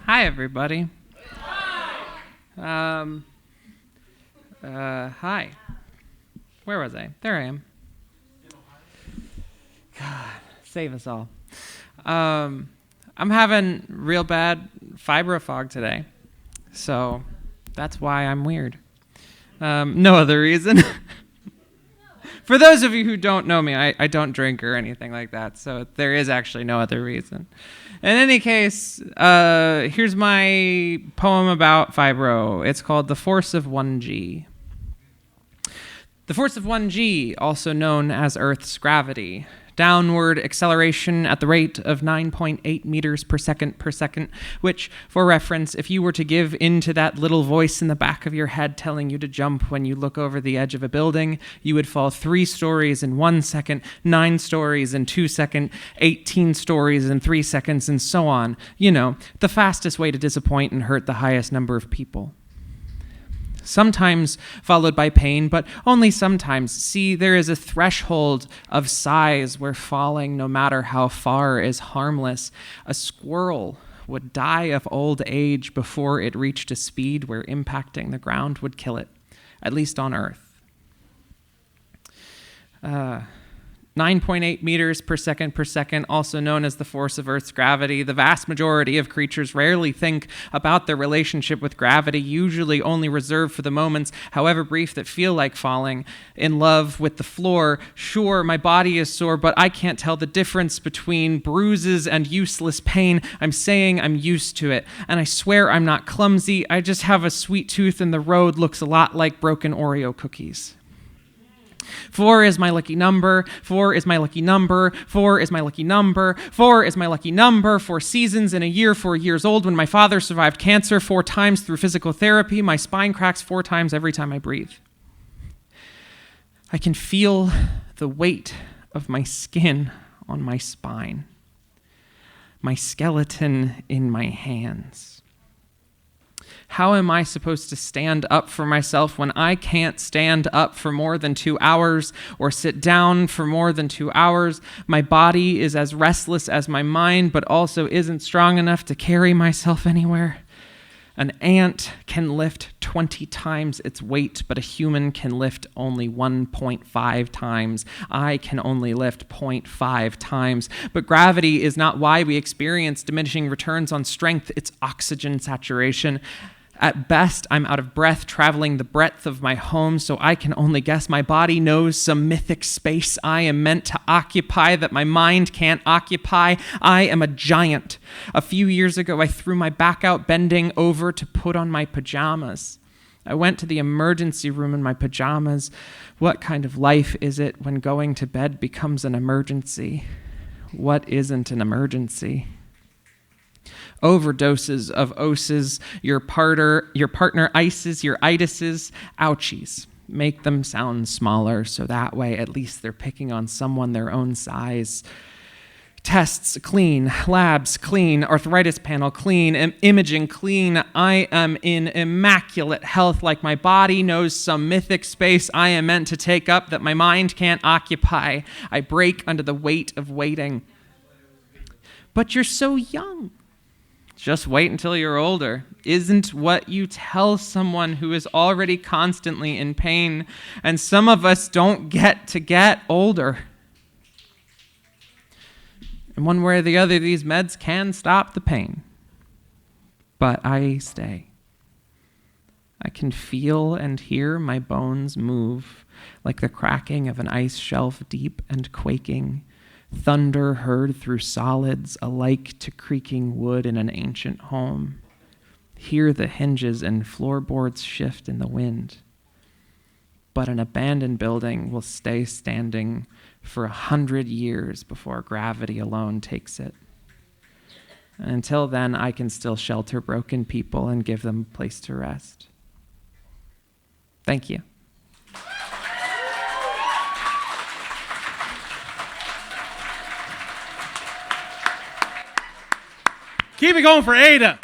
Hi, everybody. Hi. Where was I? There I am. God, save us all. I'm having real bad fibro fog today, so that's why I'm weird. No other reason. For those of you who don't know me, I don't drink or anything like that, so there is actually no other reason. In any case, here's my poem about fibro. It's called The Force of 1G. The force of 1G, also known as Earth's gravity, downward acceleration at the rate of 9.8 meters per second, which, for reference, if you were to give in to that little voice in the back of your head telling you to jump when you look over the edge of a building, you would fall 3 stories in 1 second, 9 stories in 2 seconds, 18 stories in 3 seconds, and so on. You know, the fastest way to disappoint and hurt the highest number of people. Sometimes followed by pain, but only sometimes. See, there is a threshold of size where falling, no matter how far, is harmless. A squirrel would die of old age before it reached a speed where impacting the ground would kill it, at least on Earth. 9.8 meters per second, also known as the force of Earth's gravity. The vast majority of creatures rarely think about their relationship with gravity, usually only reserved for the moments, however brief, that feel like falling in love with the floor. Sure, my body is sore, but I can't tell the difference between bruises and useless pain. I'm saying I'm used to it, and I swear I'm not clumsy. I just have a sweet tooth, and the road looks a lot like broken Oreo cookies. 4 is my lucky number. 4 is my lucky number. 4 is my lucky number. 4 is my lucky number. 4 seasons in a year, 4 years old when my father survived cancer 4 times through physical therapy. My spine cracks 4 times every time I breathe. I can feel the weight of my skin on my spine, my skeleton in my hands. How am I supposed to stand up for myself when I can't stand up for more than 2 hours or sit down for more than 2 hours? My body is as restless as my mind, but also isn't strong enough to carry myself anywhere. An ant can lift 20 times its weight, but a human can lift only 1.5 times. I can only lift 0.5 times. But gravity is not why we experience diminishing returns on strength. It's oxygen saturation. At best, I'm out of breath traveling the breadth of my home, so I can only guess my body knows some mythic space I am meant to occupy that my mind can't occupy. I am a giant. A few years ago, I threw my back out, bending over to put on my pajamas. I went to the emergency room in my pajamas. What kind of life is it when going to bed becomes an emergency? What isn't an emergency? Overdoses of oses, your partner ices, your itises, ouchies. Make them sound smaller, so that way at least they're picking on someone their own size. Tests clean, labs clean, arthritis panel clean, imaging clean. I am in immaculate health, like my body knows some mythic space I am meant to take up that my mind can't occupy. I break under the weight of waiting. But you're so young. Just wait until you're older isn't what you tell someone who is already constantly in pain, and some of us don't get older. And one way or the other, these meds can stop the pain. But I stay. I can feel and hear my bones move like the cracking of an ice shelf deep and quaking. Thunder heard through solids, alike to creaking wood in an ancient home. Hear the hinges and floorboards shift in the wind. But an abandoned building will stay standing for 100 years before gravity alone takes it. And until then, I can still shelter broken people and give them a place to rest. Thank you. Keep it going for Ada.